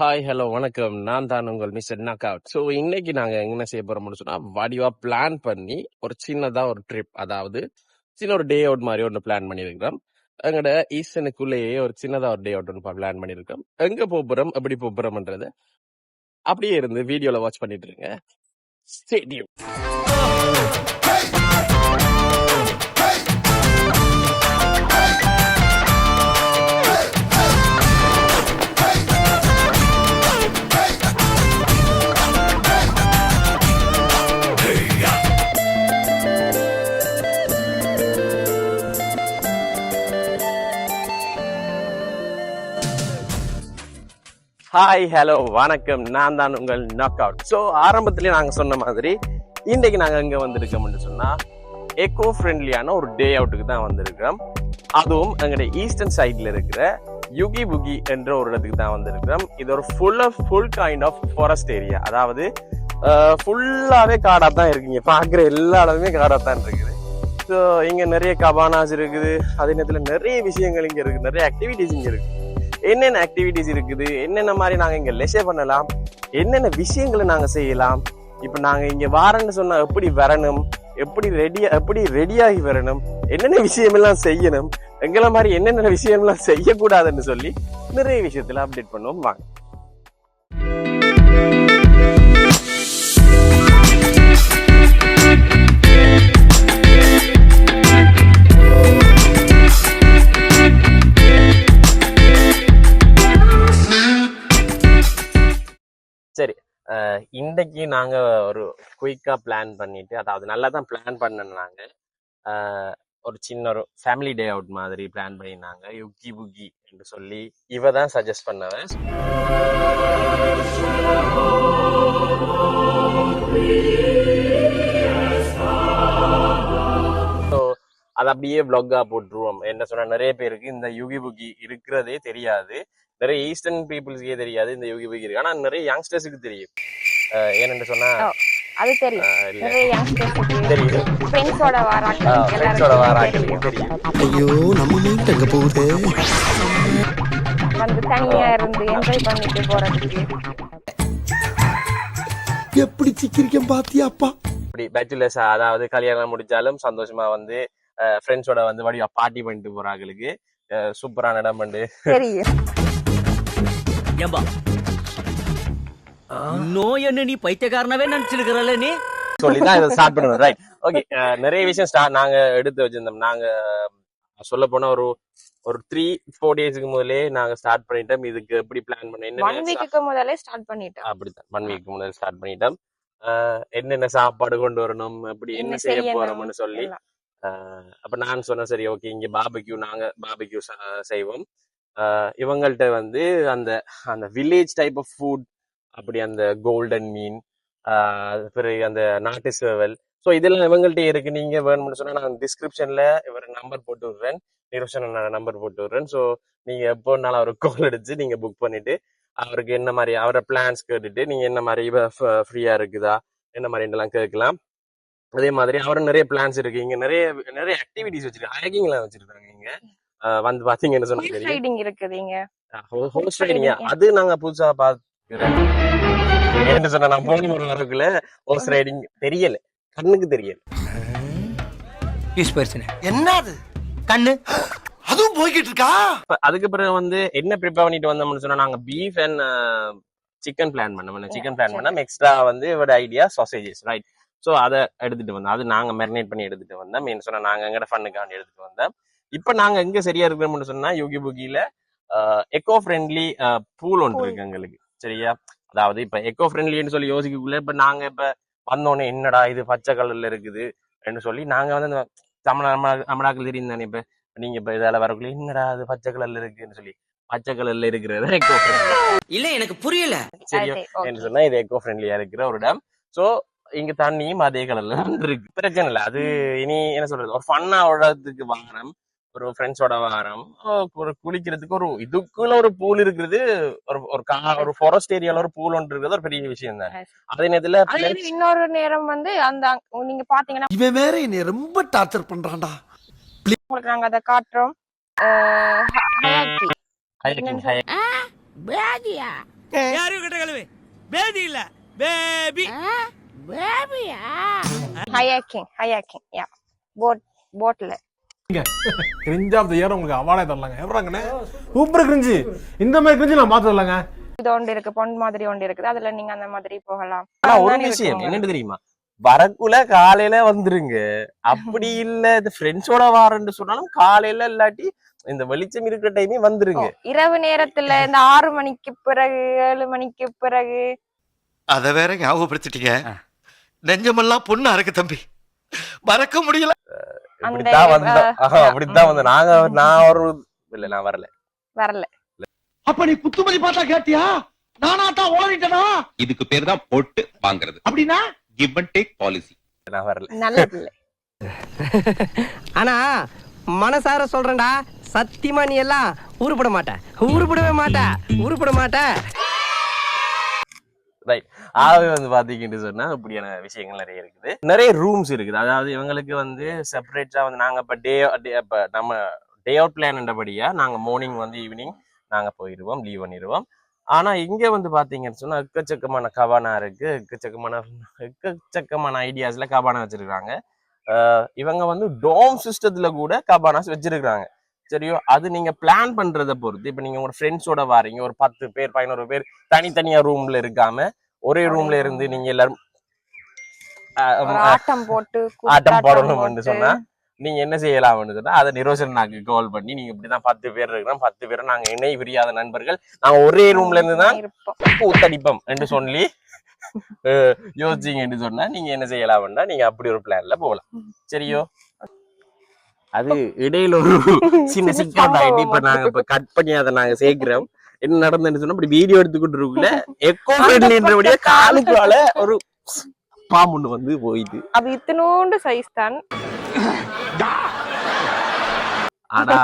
Hi, hello, வணக்கம். நான் தான் உங்கள் மிஸ்டர் நாக் அவுட். ஸோ இன்னைக்கு நாங்க என்ன செய்ய போறோம்னு சொன்னா, வடிவா பிளான் பண்ணி ஒரு சின்னதா ஒரு ட்ரிப், அதாவது சின்ன ஒரு டே அவுட் மாதிரி ஒன்று பிளான் பண்ணியிருக்கிறோம். எங்களோட ஈஸ்டனுக்குள்ளேயே ஒரு சின்னதா ஒரு டே அவுட் ஒன்று பிளான் பண்ணியிருக்கோம். எங்க போறோம், எப்படி போறோம்ன்றது அப்படியே இருந்து வீடியோல வாட்ச் பண்ணிட்டு இருங்க. Stay tuned. ஹாய், ஹலோ, வணக்கம். நான் தான் உங்கள் நாக் அவுட். ஸோ ஆரம்பத்திலே நாங்கள் சொன்ன மாதிரி இன்றைக்கு நாங்கள் எங்கே வந்திருக்கோம்னு சொன்னால் எக்கோ ஃப்ரெண்ட்லியான ஒரு டே அவுட்டுக்கு தான் வந்திருக்கிறோம். அதுவும் எங்களுடைய ஈஸ்டர்ன் சைடில் இருக்கிற யுகி புகி என்ற ஒரு இடத்துக்கு தான் வந்திருக்கிறோம். இது ஒரு full kind of forest area, அதாவது ஃபுல்லாகவே காடாக தான் இருக்குங்க. பார்க்குற எல்லா இடமுமே காடாக தான் இருக்குது. ஸோ இங்கே நிறைய கபானாஸ் இருக்குது. அதே நேரத்தில் நிறைய விஷயங்கள் இங்கே இருக்குது, நிறைய ஆக்டிவிட்டிஸ் இங்கே இருக்குது. என்னென்ன ஆக்டிவிட்டிஸ் இருக்குது, என்னென்ன மாதிரி நாங்க இங்க லெஷர் பண்ணலாம், என்னென்ன விஷயங்களை நாங்க செய்யலாம், இப்ப நாங்க இங்க வாரன்னு சொன்னா எப்படி வரணும், எப்படி ரெடியாகி வரணும், என்னென்ன விஷயம் எல்லாம் செய்யணும், எங்களை மாதிரி என்னென்ன விஷயம் எல்லாம் செய்யக்கூடாதுன்னு சொல்லி நிறைய விஷயத்துல அப்டேட் பண்ணுவோம். வாங்க. சரி, இன்றைக்கு நாங்க ஒரு குயிக்கா பிளான் பண்ணிட்டு, அதாவது நல்லா தான் பிளான் பண்ணாங்க. ஒரு சின்ன ஒரு ஃபேமிலி டே அவுட் மாதிரி பிளான் பண்ணினாங்க. யுகி புகி என்று சொல்லி இவ தான் சஜஸ்ட் பண்ணவன். ஸோ அதை அப்படியே vlog-ஆ போட்டுருவோம். என்ன சொன்னா, நிறைய பேருக்கு இந்த யுகி புகி இருக்கிறதே தெரியாது. நிறைய ஈஸ்டர்ன் பீப்புள்ஸ்க்கே தெரியாது இந்த யுகி புகி இருக்கு. ஆனா நிறைய யங்ஸ்டர்ஸுக்கு தெரியும். ஏன்னு சொன்னா அது தெரியும், நிறைய யங்ஸ்டர்ஸ்க்கு தெரியும், ஃப்ரெண்ட்ஸோட வாராக்களுக்கு தெரியும். ஐயோ, நம்ம மைண்ட் அங்க போகுது. வந்து தனியா இருந்து என்ஜாய் பண்ணிட்டு போறதுக்கு எப்படி சிக்கிரிக்கம் பாத்தியாப்பா. இப்படி பேச்சுலர்ஸ், அதாவது கல்யாணம் முடிச்சாலும் சந்தோஷமா வந்து ஃப்ரெண்ட்ஸோட வந்து வடிவா பார்ட்டி பண்ணிட்டு போறாங்களுக்கு சூப்பரான இடம் பண்ணு தெரியும். என்ன நீ பைத்தியக்காரனவே நினைச்சிருக்கிறல்ல நீ சொல்லிதான் இதை ஸ்டார்ட் பண்ணுவோம். Right, okay. நிறைய விஷயம் நாங்க எடுத்து வச்சிருந்தோம். நாங்க சொல்ல போனா ஒரு 3-4 டேஸ்க்கு முதலே நாங்க ஸ்டார்ட் பண்ணிட்டோம். இதுக்கு எப்படி பிளான் பண்ண, 1 வீக்குக்கு முதல்ல ஸ்டார்ட் பண்ணிட்டோம். அப்படித்தான் 1 வீக் முதல்ல ஸ்டார்ட் பண்ணிட்டோம். என்னென்ன சாப்பாடு கொண்டு வரணும், எப்படி என்ன செய்ய போறோம்னு சொல்லி. அப்ப நான் சொன்னேன், சரி ஓகே, இங்க நாங்க பாபிக்யூ செய்வோம். இவங்கள்ட்ட வந்து அந்த வில்லேஜ் டைப் ஆஃப் ஃபுட், அப்படி அந்த கோல்டன் மீன், பிறகு அந்த நாட்டு சேவல், ஸோ இதெல்லாம் இவங்கள்ட்ட இருக்கு. நீங்க வேணும்னு சொன்னா நான் டிஸ்கிரிப்ஷன்ல இவர் நம்பர் போட்டு விடுறேன், நம்பர் போட்டு விடுறேன். ஸோ நீங்க எப்போனாலும் அவருக்கு கால் அடிச்சு நீங்க புக் பண்ணிட்டு அவருக்கு என்ன மாதிரி அவரோட பிளான்ஸ் கேட்டுட்டு நீங்க என்ன மாதிரி ஃப்ரீயா இருக்குதா, என்ன மாதிரி எல்லாம் கேட்கலாம். அதே மாதிரி அவரோட நிறைய பிளான்ஸ் இருக்கு. இங்க நிறைய நிறைய ஆக்டிவிட்டிஸ் வச்சிருக்காங்க, ஹைக்கிங் எல்லாம் வச்சிருக்காங்க. இங்க வந்து பாத்தீங்கன்னு சொன்னா ரைடிங் இருக்குதுங்க. ஹோர்ஸ் ரைடிங் அது நாங்க புதுசா பாக்குறேன். என்ன சொன்னா, நான் போன ஒரு வரக்குள்ள ஹோர்ஸ் ரைடிங் தெரியல, கண்ணுக்கு தெரியல. என்னது கண்ணு அதுவும் போய்கிட்டு இருக்கா. அதுக்கு பிறகு வந்து என்ன ப்ரிப்பேர் பண்ணிட்டு வந்தோம்னு சொன்னா, நாங்க பீஃப் அண்ட் சிக்கன் பிளான் பண்ணோம். எக்ஸ்ட்ரா வந்து இவரோட ஐடியா சாசேஜஸ், ரைட். ஸோ அதை எடுத்துட்டு வந்தோம். அது நாங்க மேரினேட் பண்ணி எடுத்துட்டு வந்தோம். மீன் சொன்னா நாங்க எங்கட ஃபண்ணுக்காண்டி எடுத்துட்டு வந்தோம். இப்ப நாங்க எங்க சரியா இருக்கிறோம்னு சொன்னா, யுகி புகில எக்கோ ஃப்ரெண்ட்லி பூல் ஒன்று இருக்கு எங்களுக்கு, சரியா. அதாவது இப்ப எக்கோ ஃப்ரெண்ட்லின்னு சொல்லி யோசிக்கக்குள்ள இப்ப நாங்க இப்ப வந்தோடனே என்னடா இது பச்சை கலர்ல இருக்குது சொல்லி நாங்க வந்து நம்மளாக்கள் தெரியும் தானே. இப்ப நீங்க இப்ப இதால வரக்குள்ள என்னடா அது பச்சை கலர்ல இருக்குன்னு சொல்லி, பச்சை கலர்ல இருக்கிறது எக்கோ ஃப்ரெண்ட்லி இல்ல, எனக்கு புரியல. சரியா என்று சொன்னா இது எக்கோ ஃப்ரெண்ட்லியா இருக்கிற ஒரு இடம். சோ இங்க தண்ணியும் அதே கலர்ல இருக்கு, பிரச்சனை இல்லை. அது இனி என்ன சொல்றது, ஒரு ஃபன்னா விடத்துக்கு வாரம், ஒரு ஃப்ரெண்ட்ஸோட வாரம், ஒரு குளிக்கிறதுக்கு ஒரு இதுக்குள்ள ஒரு பூல் இருக்கிறது, ஒரு ஃபாரஸ்ட் ஏரியால ஒரு பூல் ஒன்று இருக்கிறது ஒரு பெரிய விஷயம் தான். அதே நேரத்துல இன்னொரு நேரம் வந்து அந்த நீங்க பாத்தீங்கன்னா இவன் வேற என்னை ரொம்ப டார்ச்சர் பண்றான்டா. உங்களுக்கு நாங்க அதை காட்டுறோம். யாரும் கிட்ட கழுவு பேதி இல்ல பேபி ஹயாக்கிங் யா போட்ல கிரிஞ்ச் ஆஃப் தி இயர் உங்களுக்கு அவார்டே தரலாங்க. எப்பறாங்கண்ணே சூப்பர் கிரிஞ்சு. இந்த மாதிரி கிரிஞ்சு நான் பார்த்து வரலாங்க. இது ஒன்று இருக்கு, பொன் மாதிரி ஒன்று இருக்குது, அதுல நீங்க அந்த மாதிரி போகலாம். ஆனா ஒரு விஷயம் என்னன்னு தெரியுமா, வரக்குள்ள காலையில வந்துருங்க. அப்படி இல்ல இது ஃப்ரெண்ட்ஸோட வாரன்னு சொன்னாலும் காலையில இல்லாட்டி இந்த வெளிச்சம் இருக்கிற டைமே வந்துருங்க. இரவு நேரத்துல இந்த 6 மணிக்கு பிறகு 7 மணிக்கு பிறகு. அத வேற ஞாபகப்படுத்திட்டீங்க. நெஞ்சமெல்லாம் பொண்ணு அறக்கு தம்பி, மறக்க முடியல. இப்படித்தான் வந்து நான் ஒரு இல்ல நான் வரல. அப்ப நீ குத்துமதி பார்த்தா கேட்டியா? நானா தான் ஓடிட்டனா? இதுக்கு பேர் தான் போட்டு வாங்குறது. அப்படின்னா கிவ் அண்ட் டேக் பாலிசி. நான் வரல. நல்ல பிள்ளை. ஆனா மனசார சொல்றேன்டா, சத்தியமா நீ எல்லாம் உருப்பட மாட்ட. ரைட். ஆகவே வந்து பாத்தீங்கன்னு சொன்னா இப்படியான விஷயங்கள் நிறைய இருக்குது. நிறைய ரூம்ஸ் இருக்குது. அதாவது இவங்களுக்கு வந்து செப்பரேட்டா வந்து நாங்க இப்ப நம்ம டே அவுட் பிளான்ன்றபடியா நாங்க மார்னிங் வந்து ஈவினிங் நாங்க போயிடுவோம், லீவ் பண்ணிடுவோம். ஆனா இங்க வந்து பாத்தீங்கன்னு சொன்னா எக்கச்சக்கமான கபானா இருக்கு, எக்கச்சக்கமான ஐடியாஸ்ல கபானா வச்சிருக்காங்க. இவங்க வந்து டோம் சிஸ்டத்துல கூட கபானாஸ் வச்சிருக்காங்க. சரியோ, அது நீங்க பிளான் பண்றதை பொறுத்து. இப்ப நீங்க உங்க ஃப்ரெண்ட்ஸோட வாரீங்க, ஒரு 10 பேர் 11 பேர் தனித்தனியா ரூம்ல இருக்காம ஒரே ரூம்ல இருந்து நீங்க எல்லாரும் ஆட்டம் போடணும்னு சொன்னா நீங்க என்ன செய்யலாம்னு சொன்னா அதை நிரோஷனாக்கு கால் பண்ணி நீங்க இப்படிதான் 10 பேர் இருக்கிறோம், 10 பேரும் நாங்க இணை பிரியாத நண்பர்கள், நாங்க ஒரே ரூம்ல இருந்து தான் ஊத்தடிப்போம் என்று சொல்லி யோசிச்சீங்கன்னு சொன்னா நீங்க என்ன செய்யலாம்னா நீங்க அப்படி ஒரு பிளான்ல போகலாம். சரியோ, அது இடையில ஒரு சின்ன சிக்கல் ஆயிட்டு இப்ப நாங்க இப்ப கட் பண்ணி அதை நாங்க சேர்க்கிறோம். என்ன நடந்துன்னு சொன்னா இப்படி வீடியோ எடுத்துக்கிட்டு இருக்குள்ள எக்கோ ஃப்ரெண்ட்லின்றபடியே காலுக்குள்ள ஒரு பாம்பு வந்து போயிட்டு அது இத்தனோண்டு சைஸ் தான். ஆனா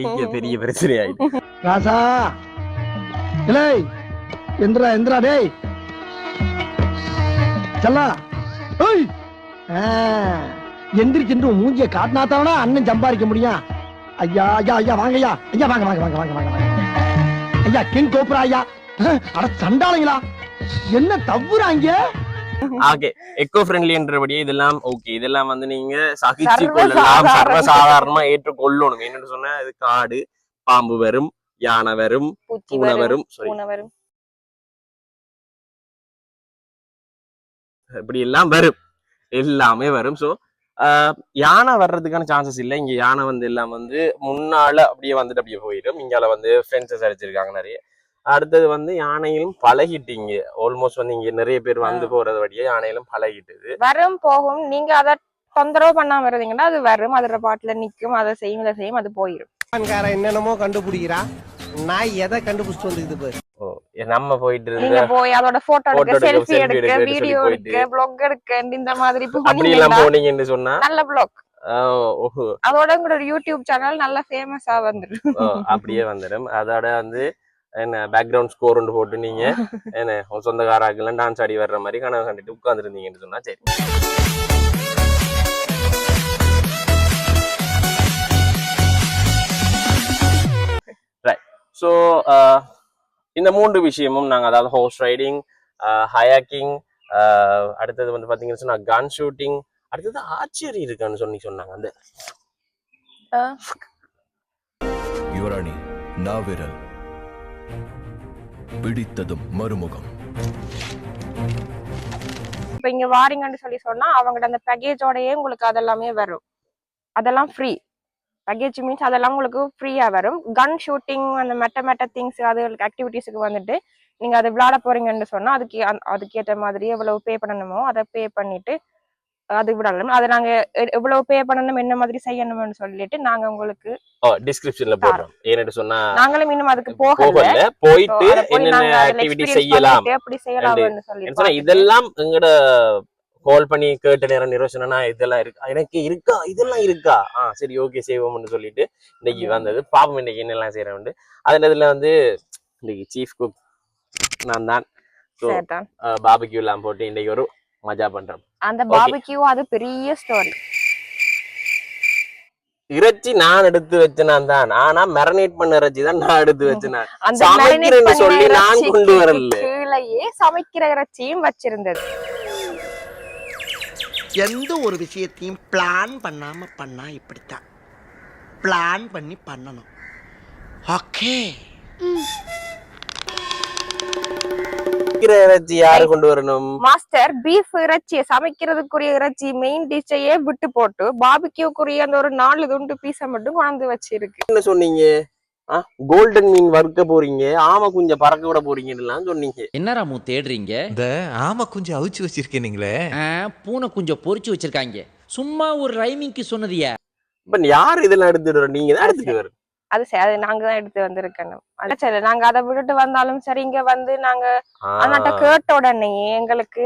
இங்க பெரிய பிரச்சனை ஆயிட்டு. ராசா இல்லை எந்திரா டேய் செல்லா ஓய் எந்திரிச்சு மூஞ்சிய காட்டினாத்தானா அண்ணன் சம்பாதிக்க முடியும். ஐயா வாங்க ஐயா கிங் கோப்ரா ஐயா. அட சண்டாளங்களா என்ன தவ்வுறாங்க? ஓகே, எக்கோ ஃப்ரெண்ட்லின்றபடியே இதெல்லாம் ஓகே. இதெல்லாம் வந்து நீங்க சகிச்சு கொள்ளலாம், சர்வசாதாரணமா ஏற்றுக்கொள்ளணும். என்னன்னு சொன்னா இது காடு, பாம்பு வரும், யானை வரும், பூனை வரும், இப்படி எல்லாம் வரும், எல்லாமே வரும். சோ யானை வர்றதுக்கான சான்சஸ் இல்லை. இங்க யானை வந்து எல்லாம் வந்து முன்னால அப்படியே வந்துட்டு அப்படியே போயிடும். இங்கால வந்து ஃபென்சஸ் அடிச்சிருக்காங்க நிறைய. அடுத்தது வந்து யானையிலும் பழகிட்டீங்க ஆல்மோஸ்ட் வந்து இங்க நிறைய பேர் வந்து போறது வழியே யானையிலும் பழகிட்டது. வரும் போகும், நீங்க அதை தொந்தரவு பண்ணாம இருந்தீங்கன்னா அது வரும், அதோட பாட்டுல நிக்கும், அதை செய்யும் இதை செய்யும், அது போயிடும். என்னென்னமோ கண்டுபிடிக்கிறா, நான் எதை கண்டுபிடிச்சிட்டு வந்துக்குது. நம்ம போயிட்டு நீங்க போய் அதோட போட்டோ எடுக்க, செல்ஃபி எடுக்க, வீடியோ எடுக்க, ப்ளாக் எடுக்க, இந்த மாதிரி அப்படி எல்லாம் போனீங்கன்னு சொன்னா நல்ல ப்ளாக். அதோட உங்களோட யூடியூப் சேனல் நல்ல ஃபேமஸா வந்துடும். அப்படியே வந்துடும். அதோட வந்து என்ன பேக்ரவுண்ட் ஸ்கோர் ஒன்று போட்டு நீங்க என்ன சொந்தக்காராக்கெல்லாம் டான்ஸ் ஆடி வர்ற மாதிரி கனவு கண்டுட்டு உட்கார்ந்துருந்தீங்கன்னு சொன்னா சரி. ஸோ இந்த 3 விஷயமும் நாங்கள், அதாவது ஹார்ஸ் ரைடிங், ஹயாக்கிங், அடுத்தது வந்து பார்த்தீங்கன்னு சொன்னா கன் ஷூட்டிங், அடுத்தது ஆர்ச்சரி இருக்குன்னு சொன்னாங்க. அந்த யுவராணி நாவிரல் பிடித்ததும் மறுமுகம். இப்ப இங்க வாரீங்கன்னு சொல்லி சொன்னா அவங்கள்ட்ட அந்த பேக்கேஜோடயே உங்களுக்கு அதெல்லாமே வரும். அதெல்லாம் ஃப்ரீ பேக்கேஜ் மீன்ஸ் அதெல்லாம் உங்களுக்கு ஃப்ரீயா வரும். கன் ஷூட்டிங், அந்த மெட்ட திங்ஸ், அது ஆக்டிவிட்டிஸுக்கு வந்துட்டு நீங்க அதை விளையாட போறீங்கன்னு சொன்னா அதுக்கேற்ற மாதிரி எவ்வளவு பே பண்ணணுமோ அதை பே பண்ணிட்டு அது விடலாம். அதை நாங்க எவ்வளவு பே பண்ணணும், என்ன மாதிரி செய்யணும்னு சொல்லிட்டு நாங்க உங்களுக்கு டிஸ்கிரிப்ஷன்ல போடுறோம். ஏன்னு சொன்னா நாங்களும் இன்னும் அதுக்கு போகல, போயிட்டு என்னென்ன ஆக்டிவிட்டி செய்யலாம் எப்படி செய்யலாம்னு சொல்லி இதெல்லாம் எங்கட கால் பண்ணி கேட்ட நேரம் நிரோஷனா இதெல்லாம் இருக்கா, எனக்கு இருக்கா, இதெல்லாம் இருக்கா, சரி ஓகே செய்வோம்னு சொல்லிட்டு இன்னைக்கு வந்தது. பாப்போம் இன்னைக்கு என்னெல்லாம் செய்யறோம். அதுல வந்து இன்னைக்கு சீஃப் குக் நான் தான். பாபிக்யூ எல்லாம் போட்டு இன்னைக்கு ஒரு மஜா பண்றோம். அந்த பாபிக்யூ அது பெரிய ஸ்டோரி. இறைச்சி நான் எடுத்து வச்சேன் தான். ஆனா மேரினேட் பண்ண இறைச்சி தான் நான் எடுத்து வச்சேன். அந்த சமைக்கிறேன்னு marinate சொல்லி பண்ண நான் இறைச்சிக்கு கொண்டு வரல. கீழேயே சமைக்கிற இறைச்சியும் வச்சிருந்தது. எந்த ஒரு விஷயத்தையும் பிளான் பண்ணாம பண்ணா இப்படித்தான். பிளான் பண்ணி பண்ணணும். ஓகே. இறைச்சி யாரு கொண்டு வரணும்? மாஸ்டர் பீஃப் இறைச்சியை சமைக்கிறதுக்குரிய இறைச்சி மெயின் டிஷ்ஷையே விட்டு போட்டு பாபிக்யூக்குரிய அந்த ஒரு 4 துண்டு பீஸை மட்டும் கொண்டு வச்சிருக்கு. என்ன சொன்னீங்க? கோல்டன் மீன் வறுக்க போறீங்க, ஆமை குஞ்ச பறக்க விட போறீங்கன்னு சொன்னீங்க. என்ன ராமு தேடுறீங்க? இந்த ஆமா கொஞ்சம் அவிச்சு வச்சிருக்கீங்களே, பூனை குஞ்சம் பொரிச்சு வச்சிருக்காங்க. சும்மா ஒரு ரைமிங்க்கு சொன்னதியா? இப்ப யாரு இதெல்லாம் எடுத்துட்டு வர? நீங்க தான் எடுத்துட்டு வர. அது சரி, அது நாங்க தான் எடுத்து வந்திருக்கணும். அது சரி, நாங்க அதை விட்டுட்டு வந்தாலும் சரி, இங்க வந்து நாங்க அண்ணாட்ட கேட்ட உடனே எங்களுக்கு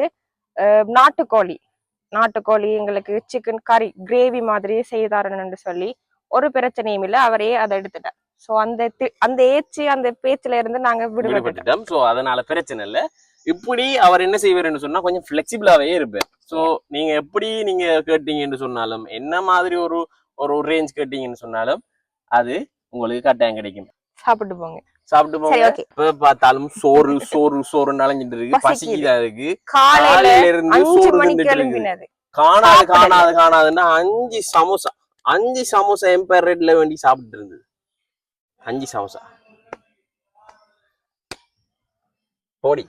நாட்டுக்கோழி எங்களுக்கு சிக்கன் கறி கிரேவி மாதிரி செய்தாருன்னு சொல்லி ஒரு பிரச்சனையும் இல்லை. அவரே அதை எடுத்துட்டார். சோ அந்த ஏச்சு அந்த பேச்சுல இருந்து நாங்க விடுபட்டுட்டோம். சோ அதனால பிரச்சனை இல்ல. இப்படி அவர் என்ன செய்வாருன்னு சொன்னா கொஞ்சம் பிளெக்சிபிளாவே இருப்பார். சோ நீங்க எப்படி நீங்க கேட்டீங்கன்னு சொன்னாலும், என்ன மாதிரி ஒரு ரேஞ்ச் கேட்டீங்கன்னு சொன்னாலும் அது உங்களுக்கு கட்டாயம் கிடைக்கும். சாப்பிட்டு போங்க. இப்ப பார்த்தாலும் சோறு நலஞ்சிட்டு இருக்கு, பசிக்குதா இருக்கு. காலையில இருந்து 5 சோறு மணிக்கு தின்னுட்டு எழும்பினது. காணாதுன்னா 5 சமோசா எம்பயர் ரேட்ல வேண்டி சாப்பிட்டு இருந்தது. 5 சமோசா போடி.